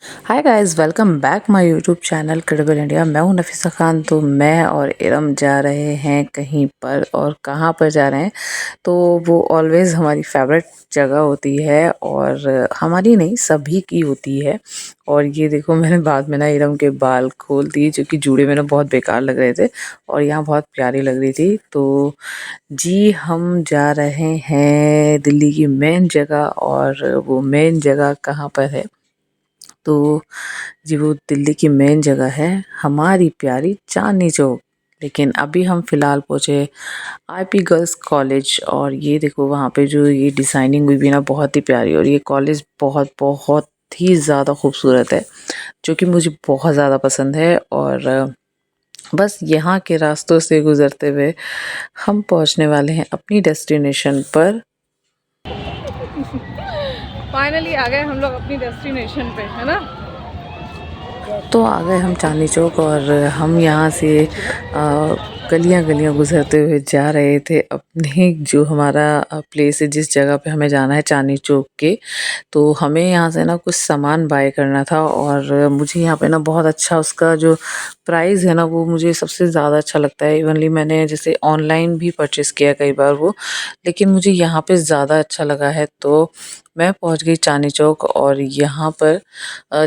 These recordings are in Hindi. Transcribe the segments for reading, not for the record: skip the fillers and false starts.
Hi guys, welcome back my YouTube channel credible India. मैं हूं नफीसा खान। तो मैं और इरम जा रहे हैं कहीं पर, और कहां पर जा रहे हैं तो वो ऑलवेज हमारी फेवरेट जगह होती है, और हमारी नहीं, सभी की होती है। और ये देखो, मैंने बाद में ना इरम के बाल खोल दिए जो कि जूड़े में ना बहुत बेकार लग रहे थे और यहाँ बहुत प्यारी लग रही थी। तो जी, हम जा रहे हैं दिल्ली की मेन जगह। और वो मेन जगह कहाँ पर है? तो जी, वो दिल्ली की मेन जगह है हमारी प्यारी चांदनी चौक। लेकिन अभी हम फ़िलहाल पहुँचे आईपी गर्ल्स कॉलेज, और ये देखो वहाँ पे जो ये डिज़ाइनिंग हुई भी ना, बहुत ही प्यारी। और ये कॉलेज बहुत बहुत ही ज़्यादा खूबसूरत है, जो कि मुझे बहुत ज़्यादा पसंद है। और बस यहाँ के रास्तों से गुज़रते हुए हम पहुँचने वाले हैं अपनी डेस्टिनेशन पर। फाइनली आ गए हम लोग अपनी डेस्टिनेशन पे, है ना। तो आ गए हम चांदनी चौक, और हम यहाँ से गलियाँ गलियाँ गुजरते हुए जा रहे थे अपने जो हमारा प्लेस है, जिस जगह पे हमें जाना है चांदनी चौक के। तो हमें यहाँ से ना कुछ सामान बाय करना था, और मुझे यहाँ पे ना बहुत अच्छा उसका जो प्राइस है ना, वो मुझे सबसे ज़्यादा अच्छा लगता है। इवनली मैंने जैसे ऑनलाइन भी परचेज़ किया कई बार वो, लेकिन मुझे यहाँ पे ज़्यादा अच्छा लगा है। तो मैं पहुँच गई चांदनी चौक, और यहाँ पर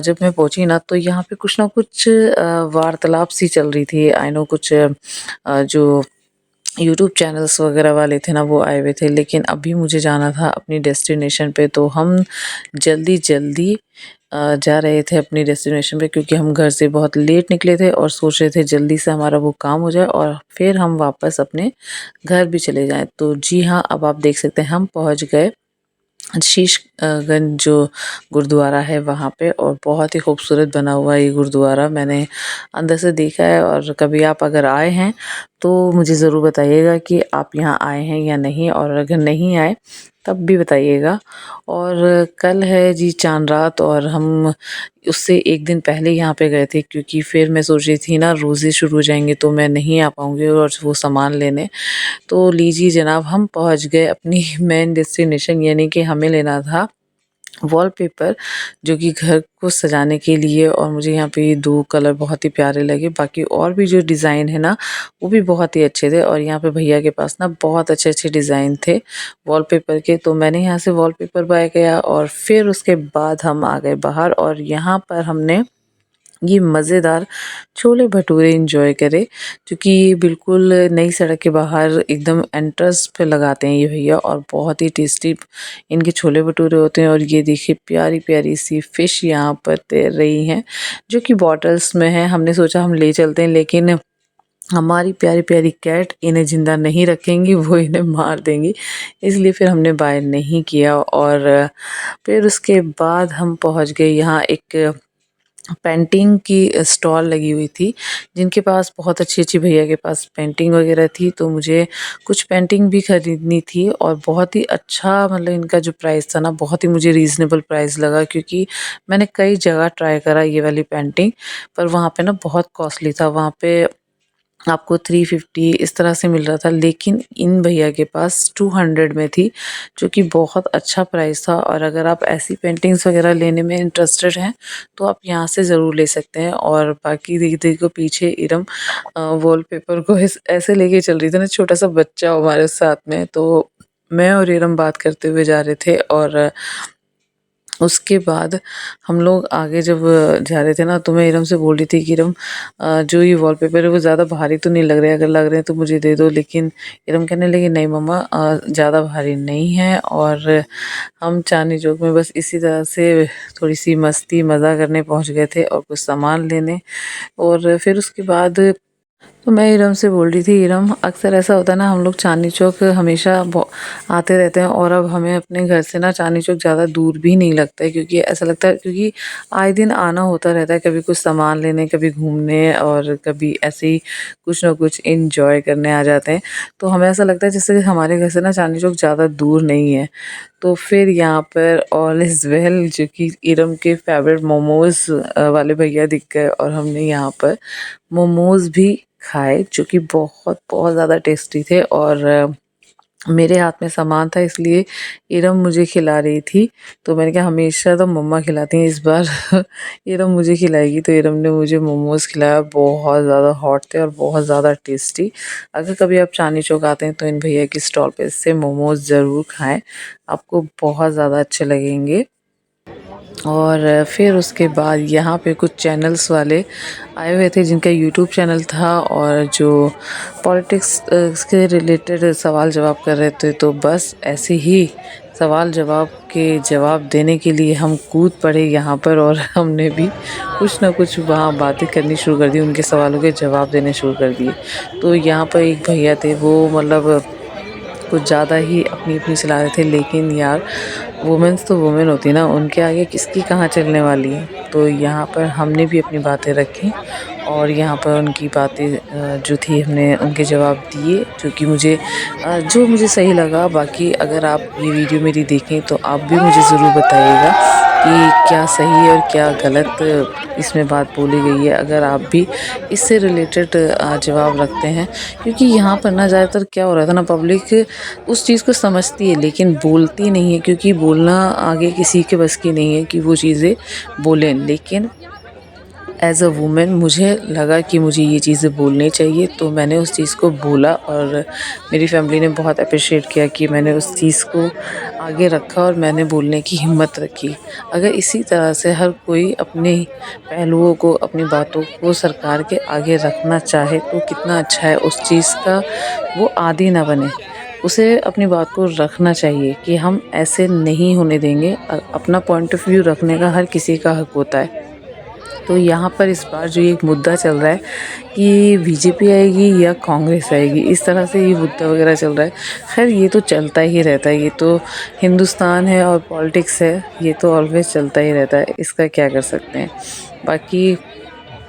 जब मैं पहुँची ना, तो यहाँ पे कुछ ना कुछ वार्तालाप सी चल रही थी। आई नो कुछ जो यूट्यूब चैनल्स वगैरह वाले थे ना, वो आए हुए थे। लेकिन अभी मुझे जाना था अपनी डेस्टिनेशन पे, तो हम जल्दी-जल्दी जा रहे थे अपनी डेस्टिनेशन पे, क्योंकि हम घर से बहुत लेट निकले थे और सोच रहे थे जल्दी से हमारा वो काम हो जाए और फिर हम वापस अपने घर भी चले जाएँ। तो जी हाँ, अब आप देख सकते हैं हम पहुँच गए शीश गंज जो गुरुद्वारा है वहाँ पे। और बहुत ही खूबसूरत बना हुआ है ये गुरुद्वारा, मैंने अंदर से देखा है। और कभी आप अगर आए हैं तो मुझे ज़रूर बताइएगा कि आप यहाँ आए हैं या नहीं, और अगर नहीं आए तब भी बताइएगा। और कल है जी चाँद रात, और हम उससे एक दिन पहले यहाँ पे गए थे, क्योंकि फिर मैं सोच रही थी ना रोज़े शुरू हो जाएँगे तो मैं नहीं आ पाऊँगी और वो सामान लेने। तो लीजिए जनाब, हम पहुँच गए अपनी मेन डेस्टिनेशन, यानी कि हमें लेना था वॉलपेपर, जो कि घर को सजाने के लिए। और मुझे यहाँ पे 2 कलर बहुत ही प्यारे लगे। बाकी और भी जो डिज़ाइन है ना, वो भी बहुत ही अच्छे थे। और यहाँ पे भैया के पास ना बहुत अच्छे-अच्छे डिज़ाइन थे वॉलपेपर के। तो मैंने यहाँ से वॉलपेपर बाय किया, और फिर उसके बाद हम आ गए बाहर, और यहाँ पर हमने ये मज़ेदार छोले-भटूरे एन्जॉय करे, क्योंकि ये बिल्कुल नई सड़क के बाहर एकदम एंट्रेंस पे लगाते हैं ये भैया। और बहुत ही टेस्टी इनके छोले-भटूरे होते हैं। और ये देखिए प्यारी-प्यारी सी फ़िश यहाँ पर तैर रही हैं, जो कि बॉटल्स में है। हमने सोचा हम ले चलते हैं, लेकिन हमारी प्यारी-प्यारी कैट इन्हें ज़िंदा नहीं रखेंगी, वो इन्हें मार देंगी। इसलिए फिर हमने बाय नहीं किया। और फिर उसके बाद हम पहुँच गए यहाँ एक पेंटिंग की स्टॉल लगी हुई थी, जिनके पास बहुत अच्छी-अच्छी भैया के पास पेंटिंग वगैरह थी। तो मुझे कुछ पेंटिंग भी खरीदनी थी, और बहुत ही अच्छा, मतलब इनका जो प्राइस था ना, बहुत ही मुझे रीज़नेबल प्राइस लगा, क्योंकि मैंने कई जगह ट्राई करा ये वाली पेंटिंग, पर वहाँ पे ना बहुत कॉस्टली था। वहाँ पे आपको 350 इस तरह से मिल रहा था, लेकिन इन भैया के पास 200 में थी, जो कि बहुत अच्छा प्राइस था। और अगर आप ऐसी पेंटिंग्स वगैरह लेने में इंटरेस्टेड हैं तो आप यहाँ से ज़रूर ले सकते हैं। और बाकी देखो पीछे इरम वॉलपेपर को ऐसे लेके चल रही थी ना, छोटा सा बच्चा हमारे साथ में। तो मैं और इरम बात करते हुए जा रहे थे, और उसके बाद हम लोग आगे जब जा रहे थे ना, तो मैं इरम से बोल रही थी कि इरम, जो ये वॉलपेपर है वो ज़्यादा भारी तो नहीं लग रहे, अगर लग रहे हैं तो मुझे दे दो। लेकिन इरम कहने लगी नहीं मम्मा, ज़्यादा भारी नहीं है। और हम चांदनी चौक में बस इसी तरह से थोड़ी सी मस्ती मज़ा करने पहुंच गए थे, और कुछ सामान लेने। और फिर उसके बाद तो मैं इरम से बोल रही थी, इरम अक्सर ऐसा होता है ना, हम लोग चांदनी चौक हमेशा आते रहते हैं, और अब हमें अपने घर से ना चांदनी चौक ज़्यादा दूर भी नहीं लगता है, क्योंकि ऐसा लगता है, क्योंकि आए दिन आना होता रहता है, कभी कुछ सामान लेने, कभी घूमने, और कभी ऐसे ही कुछ ना कुछ इंजॉय करने आ जाते हैं। तो हमें ऐसा लगता है जैसे हमारे घर से ना चांदनी चौक ज़्यादा दूर नहीं है। तो फिर यहाँ पर ऑल इज़ वेल, जो कि इरम के फेवरेट मोमोज़ वाले भैया दिख गए, और हमने यहाँ पर मोमोज़ भी खाए, जो कि बहुत बहुत ज़्यादा टेस्टी थे। और मेरे हाथ में सामान था इसलिए इरम मुझे खिला रही थी। तो मैंने कहा हमेशा तो मम्मा खिलाती हैं, इस बार इरम मुझे खिलाएगी। तो इरम ने मुझे मोमोज़ खिलाया, बहुत ज़्यादा हॉट थे और बहुत ज़्यादा टेस्टी। अगर कभी आप चांदनी चौक आते हैं तो इन भैया की स्टॉल पे से मोमोज़ ज़रूर खाएं, आपको बहुत ज़्यादा अच्छे लगेंगे। और फिर उसके बाद यहाँ पे कुछ चैनल्स वाले आए हुए थे जिनका यूट्यूब चैनल था और जो पॉलिटिक्स के रिलेटेड सवाल जवाब कर रहे थे। तो बस ऐसे ही सवाल जवाब के जवाब देने के लिए हम कूद पड़े यहाँ पर और हमने भी कुछ ना कुछ वहाँ बातें करनी शुरू कर दी, उनके सवालों के जवाब देने शुरू कर दिए। तो यहाँ पर एक भैया थे, वो मतलब कुछ ज़्यादा ही अपनी अपनी चला रहे थे, लेकिन यार वुमेन्स तो वुमेन होती है ना, उनके आगे किसकी कहाँ चलने वाली है। तो यहाँ पर हमने भी अपनी बातें रखी और यहाँ पर उनकी बातें जो थी हमने उनके जवाब दिए, जो मुझे सही लगा। बाकी अगर आप ये वीडियो मेरी देखें तो आप भी मुझे ज़रूर बताइएगा कि क्या सही है और क्या गलत इसमें बात बोली गई है, अगर आप भी इससे रिलेटेड जवाब रखते हैं। क्योंकि यहाँ पर ना ज़्यादातर क्या हो रहा था ना, पब्लिक उस चीज़ को समझती है लेकिन बोलती नहीं है, क्योंकि बोलना आगे किसी के बस की नहीं है कि वो चीज़ें बोलें। लेकिन एज़ अ वुमेन मुझे लगा कि मुझे ये चीज़ें बोलनी चाहिए, तो मैंने उस चीज़ को बोला और मेरी फैमिली ने बहुत अप्रिशिएट किया कि मैंने उस चीज़ को आगे रखा और मैंने बोलने की हिम्मत रखी। अगर इसी तरह से हर कोई अपने पहलुओं को, अपनी बातों को सरकार के आगे रखना चाहे तो कितना अच्छा है, उस चीज़ का वो आदी ना बने। उसे अपनी बात को रखना चाहिए कि हम ऐसे नहीं होने देंगे। अपना पॉइंट ऑफ व्यू रखने का हर किसी का हक होता है। तो यहाँ पर इस बार जो ये एक मुद्दा चल रहा है कि बीजेपी आएगी या कांग्रेस आएगी, इस तरह से ये मुद्दा वगैरह चल रहा है। खैर ये तो चलता ही रहता है, ये तो हिंदुस्तान है और पॉलिटिक्स है, ये तो ऑलवेज चलता ही रहता है, इसका क्या कर सकते हैं। बाकी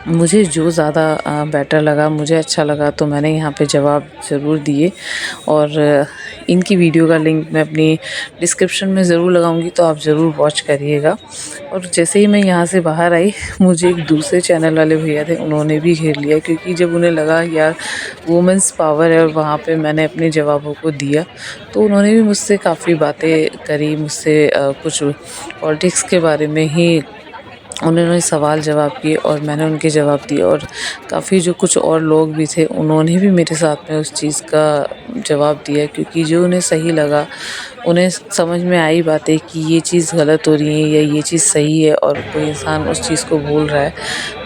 मुझे जो ज़्यादा बेटर लगा, मुझे अच्छा लगा, तो मैंने यहाँ पे जवाब ज़रूर दिए। और इनकी वीडियो का लिंक मैं अपनी डिस्क्रिप्शन में ज़रूर लगाऊंगी, तो आप ज़रूर वॉच करिएगा। और जैसे ही मैं यहाँ से बाहर आई, मुझे एक दूसरे चैनल वाले भैया थे, उन्होंने भी घेर लिया, क्योंकि जब उन्हें लगा यार वुमेंस पावर है और वहाँ पे मैंने अपने जवाबों को दिया, तो उन्होंने भी मुझसे काफ़ी बातें करी, मुझसे कुछ पॉलिटिक्स के बारे में ही उन्होंने सवाल जवाब किए और मैंने उनके जवाब दिए। और काफ़ी जो कुछ और लोग भी थे, उन्होंने भी मेरे साथ में उस चीज़ का जवाब दिया, क्योंकि जो उन्हें सही लगा, उन्हें समझ में आई बातें कि ये चीज़ गलत हो रही है या ये चीज़ सही है और कोई इंसान उस चीज़ को बोल रहा है,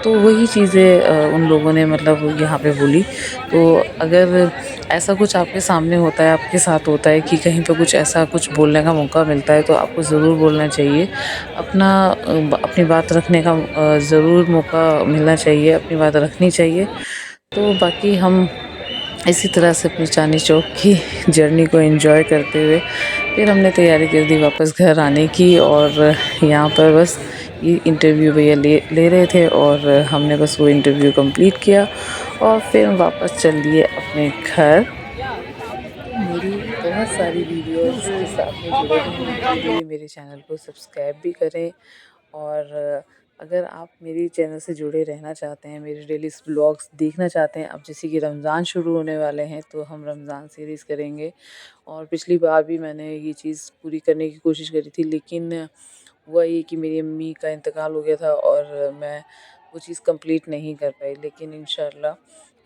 तो वही चीज़ें उन लोगों ने मतलब यहाँ पे बोली। तो अगर ऐसा कुछ आपके सामने होता है, आपके साथ होता है कि कहीं पे कुछ ऐसा कुछ बोलने का मौका मिलता है, तो आपको ज़रूर बोलना चाहिए। अपनी बात रखने का ज़रूर मौका मिलना चाहिए, अपनी बात रखनी चाहिए। तो बाकी हम इसी तरह से अपनी चांदनी चौक की जर्नी को एंजॉय करते हुए फिर हमने तैयारी कर दी वापस घर आने की। और यहाँ पर बस ये इंटरव्यू भैया ले रहे थे और हमने बस वो इंटरव्यू कंप्लीट किया और फिर हम वापस चल दिए अपने घर। मेरी बहुत सारी वीडियोस के साथ में जुड़े रहने के लिए मेरे चैनल को सब्सक्राइब भी करें। और अगर आप मेरे चैनल से जुड़े रहना चाहते हैं, मेरे डेली ब्लॉग्स देखना चाहते हैं, अब जैसे कि रमज़ान शुरू होने वाले हैं, तो हम रमज़ान सीरीज़ करेंगे। और पिछली बार भी मैंने ये चीज़ पूरी करने की कोशिश करी थी, लेकिन हुआ ये कि मेरी अम्मी का इंतकाल हो गया था और मैं वो चीज़ कंप्लीट नहीं कर पाई। लेकिन इंशाल्लाह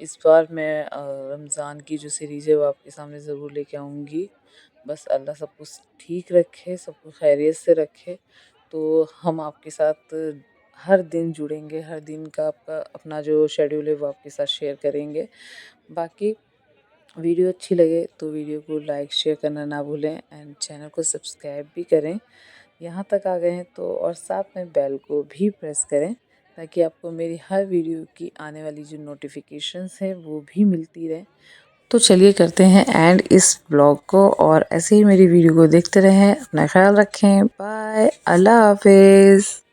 इस बार मैं रमज़ान की जो सीरीज़ है वो आपके सामने ज़रूर लेके आऊँगी। बस अल्लाह सब कुछ ठीक रखे, सब कुछ खैरियत से रखे, तो हम आपके साथ हर दिन जुड़ेंगे, हर दिन का आपका अपना जो शेड्यूल है वो आपके साथ शेयर करेंगे। बाकी वीडियो अच्छी लगे तो वीडियो को लाइक शेयर करना ना भूलें एंड चैनल को सब्सक्राइब भी करें। यहाँ तक आ गए हैं तो, और साथ में बेल को भी प्रेस करें ताकि आपको मेरी हर वीडियो की आने वाली जो नोटिफिकेशंस है वो भी मिलती रहे। तो चलिए करते हैं एंड इस ब्लॉग को, और ऐसे ही मेरी वीडियो को देखते रहें। अपना ख्याल रखें। बाय, अल्लाह हाफिज़।